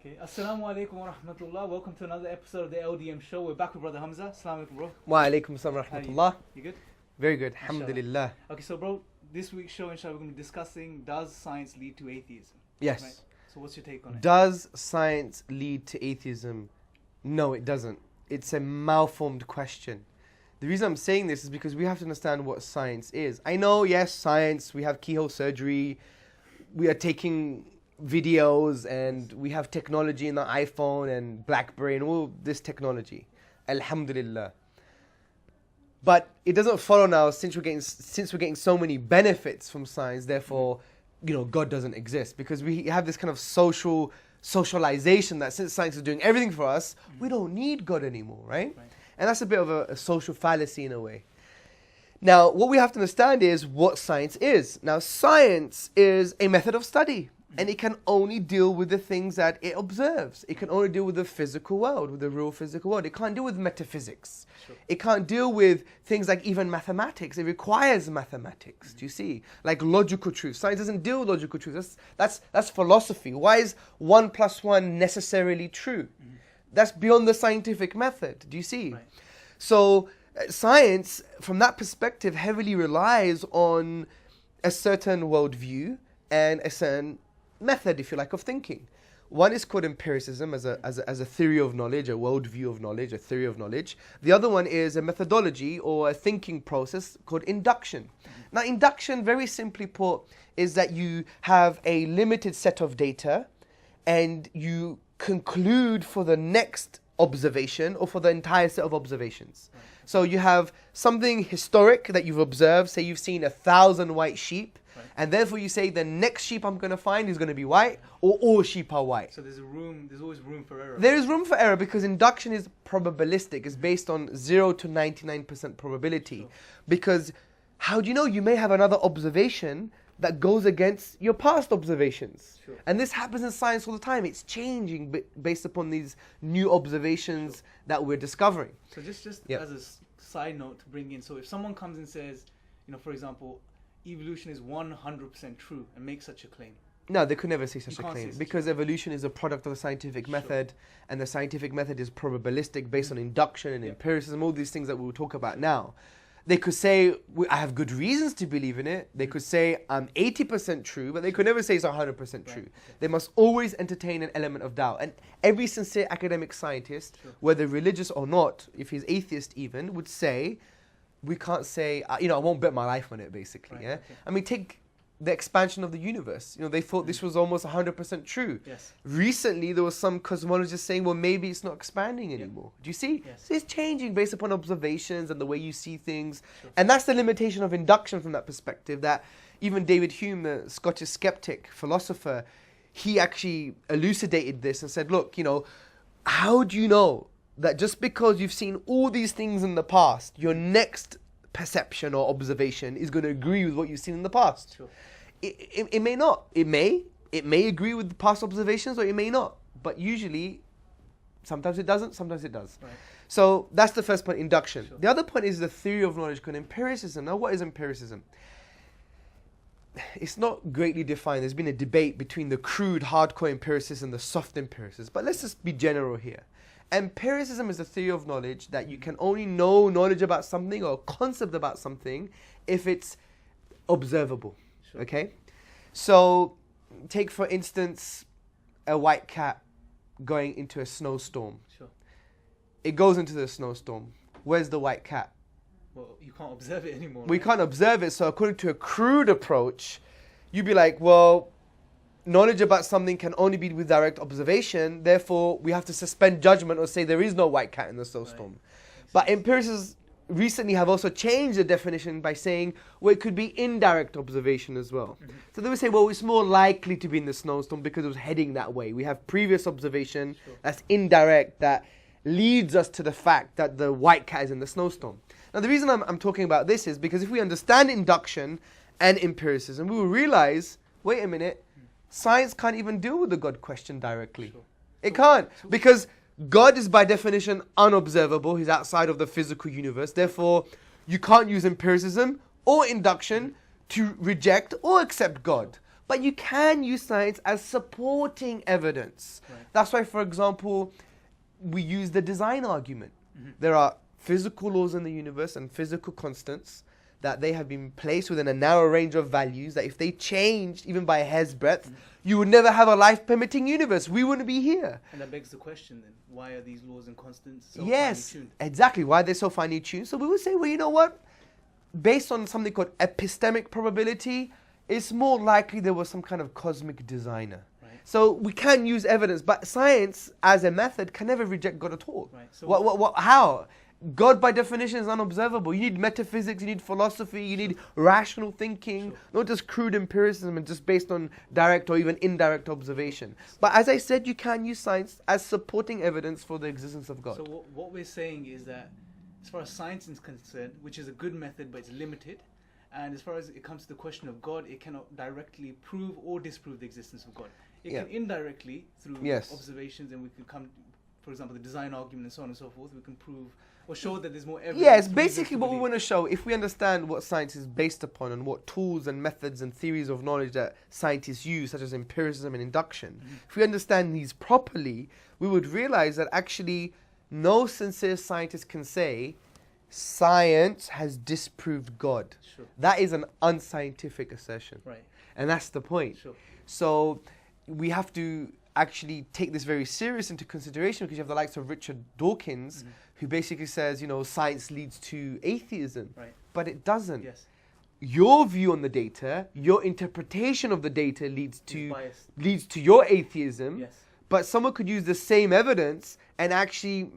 Okay. Assalamu alaikum wa rahmatullah. Welcome to another episode of the LDM Show. We're back with Brother Hamza. Assalamu alaikum, bro. Wa alaikum assalam wa How are you? rahmatullah. You good? Very good. Mashallah. Alhamdulillah. Okay, so bro, this week's show, inshallah, we're going to be discussing, does science lead to atheism? Yes. Right. So what's your take on it? Does science lead to atheism? No, it doesn't. It's a malformed question. The reason I'm saying this is because we have to understand what science is. I know, yes, science, we have keyhole surgery, we are taking videos, and we have technology in the iPhone and BlackBerry and all this technology. Alhamdulillah. But it doesn't follow now, since we're getting so many benefits from science, therefore, God doesn't exist, because we have this kind of socialization that since science is doing everything for us, we don't need God anymore, right? And that's a bit of a social fallacy in a way. Now, what we have to understand is what science is. Now, science is a method of study, and it can only deal with the things that it observes. It can only deal with the physical world, with the real physical world. It can't deal with metaphysics. Sure. It can't deal with things like even mathematics. It requires mathematics, do you see? Like logical truth. Science doesn't deal with logical truth. That's philosophy. Why is 1 + 1 necessarily true? That's beyond the scientific method, do you see? Right. So science, from that perspective, heavily relies on a certain worldview and a certain method, if you like, of thinking. One is called empiricism as a theory of knowledge, a worldview of knowledge, a theory of knowledge. The other one is a methodology or a thinking process called induction. Now, induction, very simply put, is that you have a limited set of data and you conclude for the next observation or for the entire set of observations. So you have something historic that you've observed, say you've seen 1,000 white sheep, and therefore you say the next sheep I'm going to find is going to be white, or all sheep are white. So there's always room for error. There is room for error because induction is probabilistic. It's based on 0 to 99% probability. Sure. Because how do you know? You may have another observation that goes against your past observations. Sure. And this happens in science all the time. It's changing based upon these new observations that we're discovering. So just as a side note to bring in, so if someone comes and says, for example, evolution is 100% true and makes such a claim. No, they could never say such a claim because evolution is a product of the scientific method, and the scientific method is probabilistic based on induction and empiricism, all these things that we'll talk about now. They could say, I have good reasons to believe in it. They could say, I'm 80% true, but they could never say it's 100% true. They must always entertain an element of doubt. And every sincere academic scientist, whether religious or not, if he's atheist even, would say, we can't say, I won't bet my life on it, basically. Right, okay. I mean, take the expansion of the universe. They thought this was almost 100% true. Yes. Recently, there was some cosmologists saying, well, maybe it's not expanding anymore. Do you see? Yes. So it's changing based upon observations and the way you see things. Sure. And that's the limitation of induction from that perspective, that even David Hume, the Scottish skeptic philosopher, he actually elucidated this and said, look, how do you know that just because you've seen all these things in the past, your next perception or observation is going to agree with what you've seen in the past? Sure. It may not. It may agree with the past observations, or it may not. But usually, sometimes it doesn't, sometimes it does. Right. So that's the first point, induction. Sure. The other point is the theory of knowledge called empiricism. Now, what is empiricism? It's not greatly defined. There's been a debate between the crude, hardcore empiricists and the soft empiricists. But let's just be general here. Empiricism is the theory of knowledge that you can only know knowledge about something or concept about something if it's observable. Sure. Okay? So, take for instance a white cat going into a snowstorm. Sure. It goes into the snowstorm. Where's the white cat? Well, you can't observe it anymore. We can't observe it, so according to a crude approach, you'd be like, well, knowledge about something can only be with direct observation, therefore we have to suspend judgment or say there is no white cat in the snowstorm. Right. But empiricists recently have also changed the definition by saying, well, it could be indirect observation as well. Mm-hmm. So they would say, well, it's more likely to be in the snowstorm because it was heading that way. We have previous observation that's indirect that leads us to the fact that the white cat is in the snowstorm. Now, the reason I'm talking about this is because if we understand induction and empiricism, we will realize, wait a minute, science can't even deal with the God question directly. Sure. It can't, because God is by definition unobservable. He's outside of the physical universe. Therefore, you can't use empiricism or induction to reject or accept God. But you can use science as supporting evidence. Right. That's why, for example, we use the design argument. There are physical laws in the universe and physical constants that they have been placed within a narrow range of values that if they changed even by a hair's breadth, you would never have a life-permitting universe. We wouldn't be here. And that begs the question then, why are these laws and constants so Yes, finely tuned? exactly. Why they're so finely tuned. So we would say, well, you know what? Based on something called epistemic probability, it's more likely there was some kind of cosmic designer. Right. So we can use evidence, but science as a method can never reject God at all. Right. So How? God by definition is unobservable. You need metaphysics, you need philosophy, you need rational thinking, not just crude empiricism and just based on direct or even indirect observation. But as I said, you can use science as supporting evidence for the existence of God. So what we're saying is that as far as science is concerned, which is a good method but it's limited, and as far as it comes to the question of God, it cannot directly prove or disprove the existence of God. It can indirectly, through observations, and we can come, for example, the design argument and so on and so forth, we can prove or show that there's more evidence. Yes, basically what we want to show, if we understand what science is based upon and what tools and methods and theories of knowledge that scientists use, such as empiricism and induction, if we understand these properly, we would realize that actually no sincere scientist can say science has disproved God. Sure. That is an unscientific assertion. Right. And that's the point. Sure. So we have to actually take this very serious into consideration, because you have the likes of Richard Dawkins, who basically says, you know, science leads to atheism. Right. But it doesn't. Yes. Your view on the data, your interpretation of the data leads Biased. to your atheism. Yes. But someone could use the same evidence and actually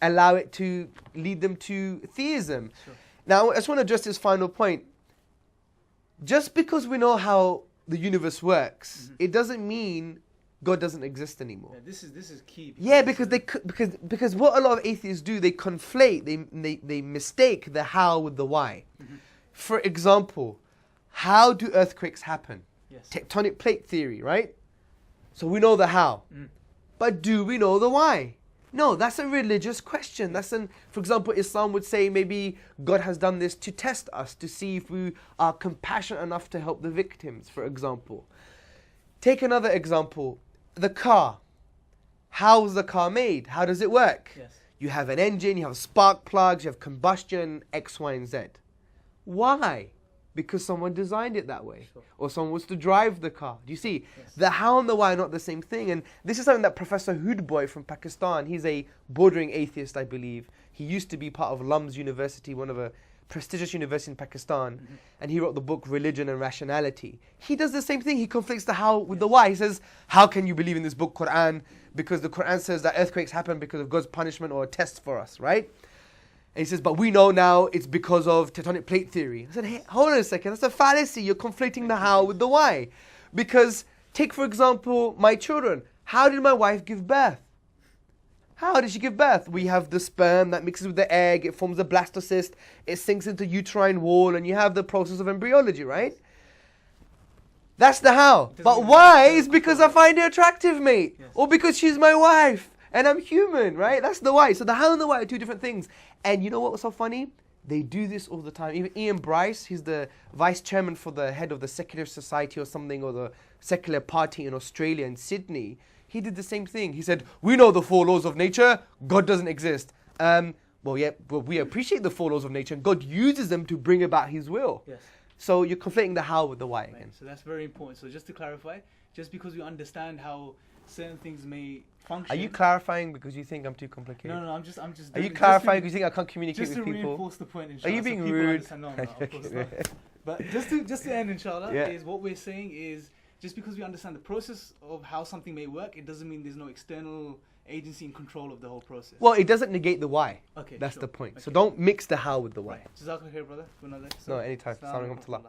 allow it to lead them to theism. Sure. Now, I just want to address this final point. Just because we know how the universe works, it doesn't mean God doesn't exist anymore. Yeah, this is key. Yeah, because what a lot of atheists do, they conflate, they mistake the how with the why. For example, how do earthquakes happen? Yes. Tectonic plate theory, right? So we know the how. But do we know the why? No, that's a religious question. For example, Islam would say maybe God has done this to test us, to see if we are compassionate enough to help the victims, for example. Take another example. The car. How is the car made? How does it work? Yes. You have an engine, you have spark plugs, you have combustion, X, Y, and Z. Why? Because someone designed it that way. Sure. Or someone wants to drive the car. Do you see? Yes. The how and the why are not the same thing. And this is something that Professor Hoodboy from Pakistan, he's a bordering atheist, I believe. He used to be part of Lum's University, one of a prestigious university in Pakistan. And he wrote the book Religion and Rationality. He does the same thing. He conflicts the how with the why. He says, how can you believe in this book, Quran? Because the Quran says that earthquakes happen because of God's punishment or a test for us, right? And he says, but we know now it's because of tectonic plate theory. I said, hey, hold on a second, that's a fallacy. You're conflating the how with the why. Because, take for example, my children. How did my wife give birth? How did she give birth? We have the sperm that mixes with the egg, it forms a blastocyst, it sinks into uterine wall, and you have the process of embryology, right? That's the how. But why is because I find her attractive, mate. Yes. Or because she's my wife. And I'm human, right? That's the why. So the how and the why are two different things. And you know what was so funny? They do this all the time. Even Ian Bryce, he's the vice chairman for the head of the Secular Society or something, or the Secular Party in Australia, in Sydney. He did the same thing. He said, we know the 4 laws of nature. God doesn't exist. Well, we appreciate the 4 laws of nature. And God uses them to bring about his will. Yes. So you're conflating the how with the why again. So that's very important. So just to clarify, just because we understand how certain things may function. Are you clarifying because you think I'm too complicated? No, I'm just. Are you clarifying because you think I can't communicate with people? Just to reinforce the point, inshallah. Are you being so rude? No, of course not. But just to end, inshallah, is what we're saying is just because we understand the process of how something may work, it doesn't mean there's no external agency in control of the whole process. Well, it doesn't negate the why. Okay, that's sure. the point. Okay. So don't mix the how with the why. Jazakallah khair, brother. No, anytime. Assalamu alaikum.